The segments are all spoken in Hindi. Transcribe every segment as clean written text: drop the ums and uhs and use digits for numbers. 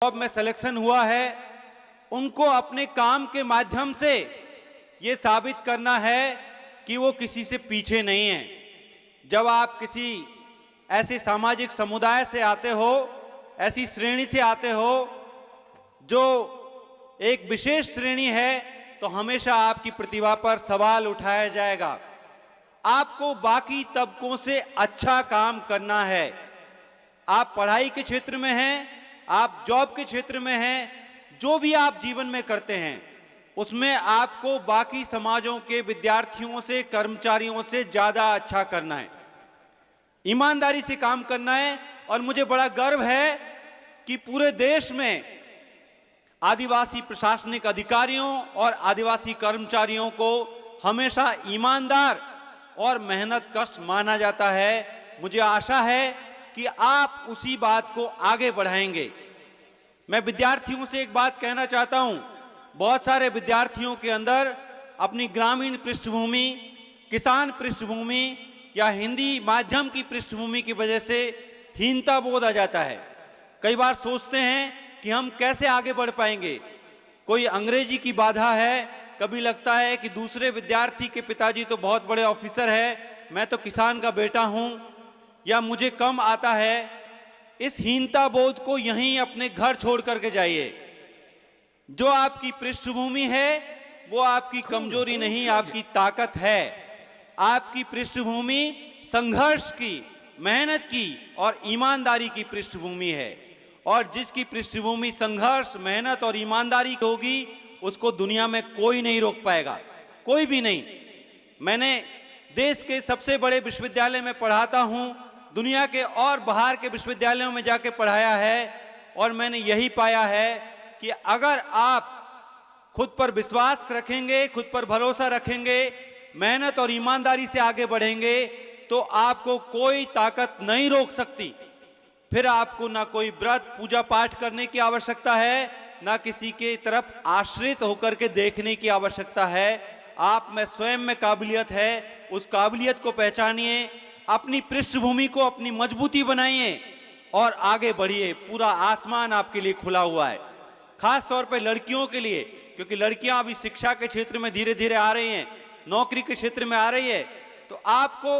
जॉब में सिलेक्शन हुआ है उनको अपने काम के माध्यम से ये साबित करना है कि वो किसी से पीछे नहीं है। जब आप किसी ऐसे सामाजिक समुदाय से आते हो, ऐसी श्रेणी से आते हो जो एक विशेष श्रेणी है, तो हमेशा आपकी प्रतिभा पर सवाल उठाया जाएगा। आपको बाकी तबकों से अच्छा काम करना है। आप पढ़ाई के क्षेत्र में हैं, आप जॉब के क्षेत्र में हैं, जो भी आप जीवन में करते हैं उसमें आपको बाकी समाजों के विद्यार्थियों से, कर्मचारियों से ज्यादा अच्छा करना है, ईमानदारी से काम करना है। और मुझे बड़ा गर्व है कि पूरे देश में आदिवासी प्रशासनिक अधिकारियों और आदिवासी कर्मचारियों को हमेशा ईमानदार और मेहनतकश माना जाता है। मुझे आशा है कि आप उसी बात को आगे बढ़ाएंगे। मैं विद्यार्थियों से एक बात कहना चाहता हूं, बहुत सारे विद्यार्थियों के अंदर अपनी ग्रामीण पृष्ठभूमि, किसान पृष्ठभूमि या हिंदी माध्यम की पृष्ठभूमि की वजह से हीनता बोध आ जाता है। कई बार सोचते हैं कि हम कैसे आगे बढ़ पाएंगे। कोई अंग्रेजी की बाधा है, कभी लगता है कि दूसरे विद्यार्थी के पिताजी तो बहुत बड़े ऑफिसर है, मैं तो किसान का बेटा हूं, या मुझे कम आता है। इस हीनता बोध को यहीं अपने घर छोड़ करके जाइए। जो आपकी पृष्ठभूमि है वो आपकी कमजोरी नहीं, आपकी ताकत है। आपकी पृष्ठभूमि संघर्ष की, मेहनत की और ईमानदारी की पृष्ठभूमि है। और जिसकी पृष्ठभूमि संघर्ष, मेहनत और ईमानदारी की होगी उसको दुनिया में कोई नहीं रोक पाएगा, कोई भी नहीं। मैंने देश के सबसे बड़े विश्वविद्यालय में पढ़ाता हूं, दुनिया के और बाहर के विश्वविद्यालयों में जाके पढ़ाया है, और मैंने यही पाया है कि अगर आप खुद पर विश्वास रखेंगे, खुद पर भरोसा रखेंगे, मेहनत और ईमानदारी से आगे बढ़ेंगे, तो आपको कोई ताकत नहीं रोक सकती। फिर आपको ना कोई व्रत पूजा पाठ करने की आवश्यकता है, ना किसी के तरफ आश्रित होकर के देखने की आवश्यकता है। आप में स्वयं में काबिलियत है, उस काबिलियत को पहचानिए, अपनी पृष्ठभूमि को अपनी मजबूती बनाइए और आगे बढ़िए। पूरा आसमान आपके लिए खुला हुआ है, खास तौर पे लड़कियों के लिए, क्योंकि लड़कियां अभी शिक्षा के क्षेत्र में धीरे धीरे आ रही हैं, नौकरी के क्षेत्र में आ रही है। तो आपको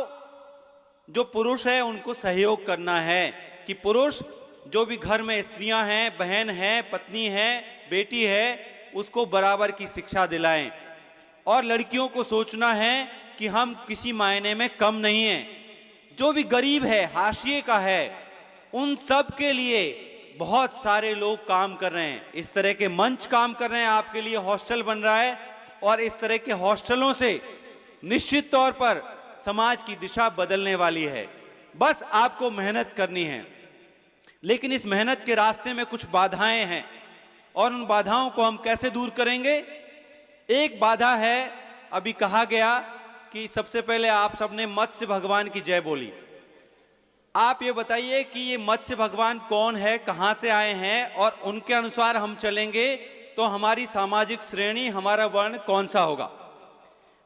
जो पुरुष है उनको सहयोग करना है कि पुरुष जो भी घर में स्त्रियां हैं, बहन हैं, पत्नी है, बेटी है, उसको बराबर की शिक्षा दिलाएं। और लड़कियों को सोचना है कि हम किसी मायने में कम नहीं हैं। जो भी गरीब है, हाशिए का है, उन सब के लिए बहुत सारे लोग काम कर रहे हैं। इस तरह के मंच काम कर रहे हैं, आपके लिए हॉस्टल बन रहा है, और इस तरह के हॉस्टलों से निश्चित तौर पर समाज की दिशा बदलने वाली है। बस आपको मेहनत करनी है। लेकिन इस मेहनत के रास्ते में कुछ बाधाएं हैं, और उन बाधाओं को हम कैसे दूर करेंगे? एक बाधा है, अभी कहा गया कि सबसे पहले आप सबने मत्स्य भगवान की जय बोली। आप ये बताइए कि ये मत्स्य भगवान कौन है, कहां से आए हैं, और उनके अनुसार हम चलेंगे तो हमारी सामाजिक श्रेणी, हमारा वर्ण कौन सा होगा।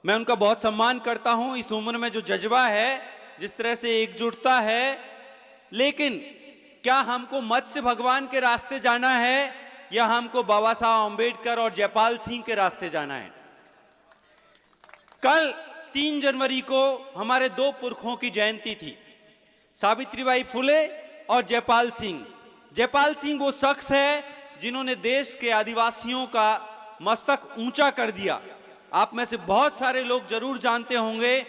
मैं उनका बहुत सम्मान करता हूं, इस उम्र में जो जज्बा है, जिस तरह से एकजुटता है। लेकिन क्या हमको मत्स्य भगवान के रास्ते जाना है या हमको बाबा साहब अम्बेडकर और जयपाल सिंह के रास्ते जाना है? कल 3 जनवरी को हमारे 2 पुरखों की जयंती थी, सावित्रीबाई फुले और जयपाल सिंह। जयपाल सिंह वो शख्स है जिन्होंने देश के आदिवासियों का मस्तक ऊंचा कर दिया। आप में से बहुत सारे लोग जरूर जानते होंगे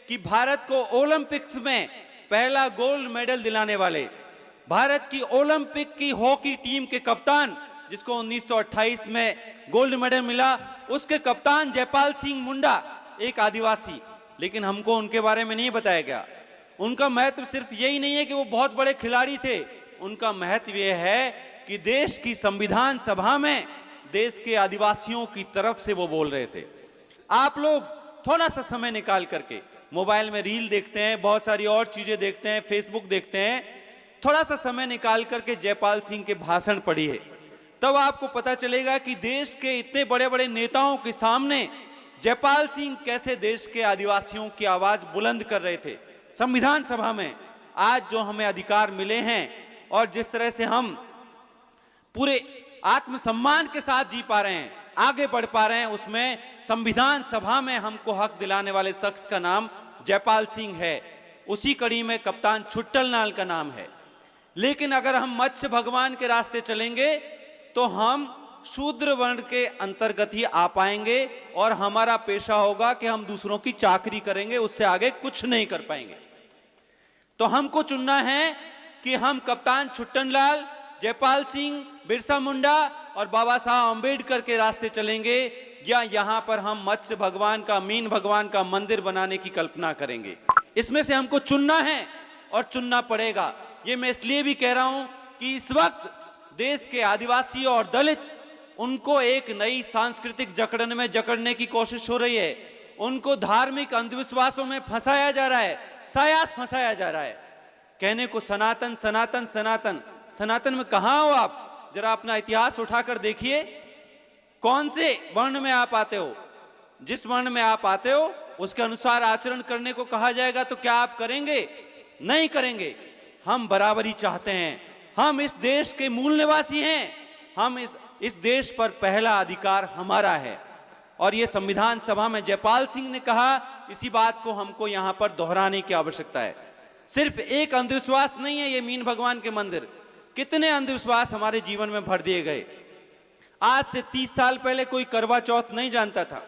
कि भारत को ओलंपिक्स में पहला गोल्ड मेडल दिलाने वाले, भारत की ओलंपिक की हॉकी टीम के कप्तान, जिसको 1928 में गोल्ड मेडल मिला, उसके कप्तान जयपाल सिंह मुंडा, एक आदिवासी। लेकिन हमको उनके बारे में नहीं बताया गया। उनका महत्व सिर्फ यही नहीं है कि वो बहुत बड़े खिलाड़ी थे, उनका महत्व यह है कि देश की संविधान सभा में देश के आदिवासियों की तरफ से वो बोल रहे थे। आप लोग थोड़ा सा समय निकाल करके मोबाइल में रील देखते हैं, बहुत सारी और चीजें देखते हैं, फेसबुक देखते हैं, थोड़ा सा समय निकाल करके जयपाल सिंह के भाषण पढ़िए, तब आपको पता चलेगा कि देश के इतने बड़े बड़े नेताओं के सामने जयपाल सिंह कैसे देश के आदिवासियों की आवाज बुलंद कर रहे थे संविधान सभा में। आज जो हमें अधिकार मिले हैं और जिस तरह से हम पूरे आत्मसम्मान के साथ जी पा रहे हैं, आगे बढ़ पा रहे हैं, उसमें संविधान सभा में हमको हक दिलाने वाले शख्स का नाम जयपाल सिंह है। उसी कड़ी में कप्तान छुट्टनलाल का नाम है। लेकिन अगर हम मत्स्य भगवान के रास्ते चलेंगे तो हम शूद्र वर्ण के अंतर्गत ही आ पाएंगे और हमारा पेशा होगा कि हम दूसरों की चाकरी करेंगे, उससे आगे कुछ नहीं कर पाएंगे। तो हमको चुनना है कि हम कप्तान छुट्टनलाल, जयपाल सिंह, बिरसा मुंडा और बाबा साहब अंबेडकर के रास्ते चलेंगे, या यहां पर हम मत्स्य भगवान का, मीन भगवान का मंदिर बनाने की कल्पना करेंगे। इसमें से हमको चुनना है और चुनना पड़ेगा। ये मैं इसलिए भी कह रहा हूं कि इस वक्त देश के आदिवासी और दलित, उनको एक नई सांस्कृतिक जकड़न में जकड़ने की कोशिश हो रही है। उनको धार्मिक अंधविश्वासों में फंसाया जा रहा है, सायास फंसाया जा रहा है। कहने को सनातन सनातन सनातन, सनातन में कहां हो आप? जरा अपना इतिहास उठाकर देखिए, कौन से वर्ण में आप आते हो? जिस वर्ण में आप आते हो उसके अनुसार आचरण करने को कहा जाएगा तो क्या आप करेंगे? नहीं करेंगे। हम बराबरी चाहते हैं, हम इस देश के मूल निवासी हैं, हम इस देश पर पहला अधिकार हमारा है। और ये संविधान सभा में जयपाल सिंह ने कहा, इसी बात को हमको यहां पर दोहराने की आवश्यकता है। सिर्फ एक अंधविश्वास नहीं है ये मीन भगवान के मंदिर, कितने अंधविश्वास हमारे जीवन में भर दिए गए। आज से 30 साल पहले कोई करवा चौथ नहीं जानता था।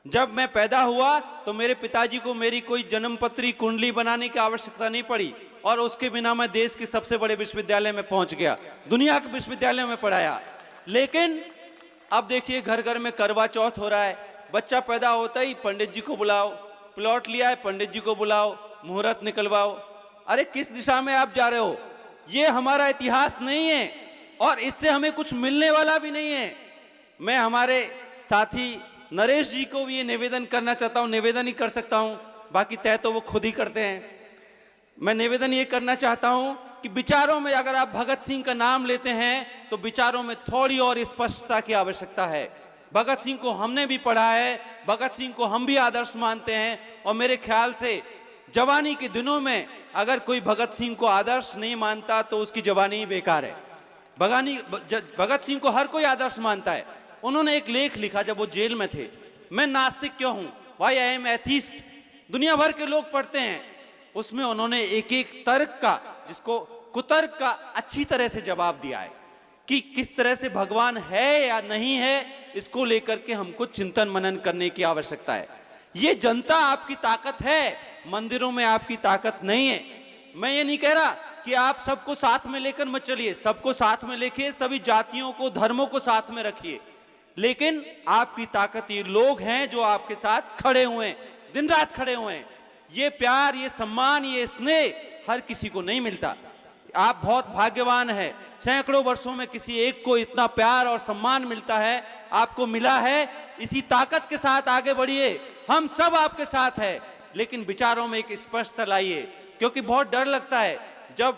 जब मैं पैदा हुआ तो मेरे पिताजी को मेरी कोई जन्मपत्री कुंडली बनाने की आवश्यकता नहीं पड़ी और उसके बिना मैं देश के सबसे बड़े विश्वविद्यालय में पहुंच गया, दुनिया के विश्वविद्यालय में पढ़ाया। लेकिन अब देखिए घर घर में करवा चौथ हो रहा है। बच्चा पैदा होता ही पंडित जी को बुलाओ, प्लॉट लिया है पंडित जी को बुलाओ, मुहूर्त निकलवाओ। अरे किस दिशा में आप जा रहे हो? ये हमारा इतिहास नहीं है और इससे हमें कुछ मिलने वाला भी नहीं है। मैं हमारे साथी नरेश जी को भी ये निवेदन करना चाहता हूं, निवेदन ही कर सकता हूं, बाकी तय तो वो खुद ही करते हैं। मैं निवेदन ये करना चाहता हूं कि विचारों में अगर आप भगत सिंह का नाम लेते हैं तो विचारों में थोड़ी और स्पष्टता की आवश्यकता है। भगत सिंह को हमने भी पढ़ा है, भगत सिंह को हम भी आदर्श मानते हैं और मेरे ख्याल से जवानी के दिनों में अगर कोई भगत सिंह को आदर्श नहीं मानता तो उसकी जवानी ही बेकार है। भगत सिंह को हर कोई आदर्श मानता है। उन्होंने एक लेख लिखा जब वो जेल में थे, मैं नास्तिक क्यों हूं, व्हाई आई एम एथीस्ट, दुनिया भर के लोग पढ़ते हैं। उसमें उन्होंने एक एक तर्क का, जिसको कुतर्क का, अच्छी तरह से जवाब दिया है कि किस तरह से भगवान है या नहीं है, इसको लेकर के हमको चिंतन मनन करने की आवश्यकता है। ये जनता आपकी ताकत है, मंदिरों में आपकी ताकत नहीं है। मैं ये नहीं कह रहा कि आप सबको साथ में लेकर मत चलिए, सबको साथ में लेके सभी जातियों को, धर्मों को साथ में रखिए, लेकिन आपकी ताकत ये लोग हैं जो आपके साथ खड़े हुए हैं, दिन रात खड़े हुए हैं। ये प्यार, ये सम्मान, ये स्नेह हर किसी को नहीं मिलता। आप बहुत भाग्यवान हैं, सैकड़ों वर्षों में किसी एक को इतना प्यार और सम्मान मिलता है, आपको मिला है। इसी ताकत के साथ आगे बढ़िए, हम सब आपके साथ हैं, लेकिन विचारों में एक स्पष्टता लाइए, क्योंकि बहुत डर लगता है जब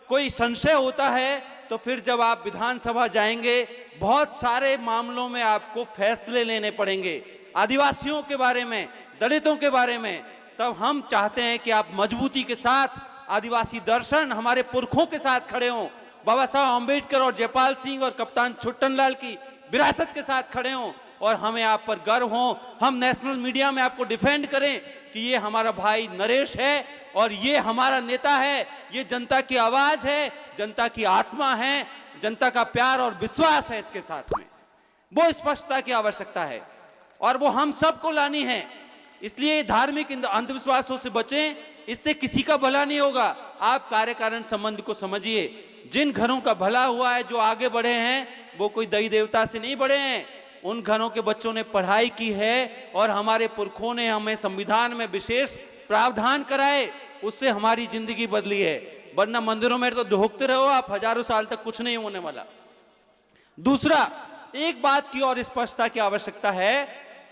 कोई संशय होता है तो फिर जब आप विधानसभा जाएंगे बहुत सारे मामलों में आपको फैसले लेने पड़ेंगे, आदिवासियों के बारे में, दलितों के बारे में। तब हम चाहते हैं कि आप मजबूती के साथ आदिवासी दर्शन, हमारे पुरखों के साथ खड़े हों, बाबा साहब अंबेडकर और जयपाल सिंह और कप्तान छुट्टनलाल की विरासत के साथ खड़े हों और हमें आप पर गर्व हो। हम नेशनल मीडिया में आपको डिफेंड करें कि ये हमारा भाई नरेश है और ये हमारा नेता है, ये जनता की आवाज है, जनता की आत्मा है, जनता का प्यार और विश्वास है इसके साथ में। वो स्पष्टता की आवश्यकता है और वो हम सबको लानी है। इसलिए धार्मिक अंधविश्वासों से बचें, इससे किसी का भला नहीं होगा। आप कार्य कारण संबंध को समझिए। जिन घरों का भला हुआ है, जो आगे बढ़े हैं, वो कोई देवी देवता से नहीं बढ़े हैं, उन घरों के बच्चों ने पढ़ाई की है और हमारे पुरखों ने हमें संविधान में विशेष प्रावधान कराए, उससे हमारी जिंदगी बदली है। वरना मंदिरों में तो ढोकते रहो आप, हजारों साल तक कुछ नहीं होने वाला। दूसरा, एक बात की और स्पष्टता की आवश्यकता है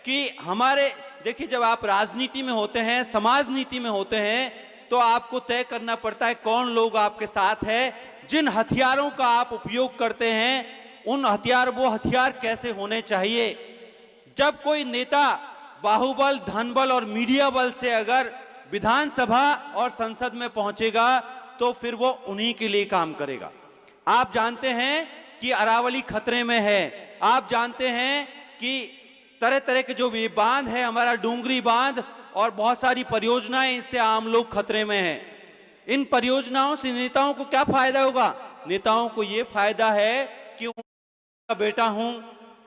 कि हमारे, देखिए, जब आप राजनीति में होते हैं, समाज नीति में होते हैं, तो आपको तय करना पड़ता है कौन लोग आपके साथ है। जिन हथियारों का आप उपयोग करते हैं, उन वो हथियार कैसे होने चाहिए। जब कोई नेता बाहुबल, धनबल और मीडिया बल से अगर विधानसभा और संसद में पहुंचेगा तो फिर वो उन्हीं के लिए काम करेगा। आप जानते हैं कि अरावली खतरे में है। आप जानते हैं कि तरह तरह के जो ये बांध है, हमारा डूंगरी बांध और बहुत सारी परियोजनाएं, इससे आम लोग खतरे में हैं। इन परियोजनाओं से नेताओं को क्या फायदा होगा? नेताओं को ये फायदा है कि उनका बेटा हूं,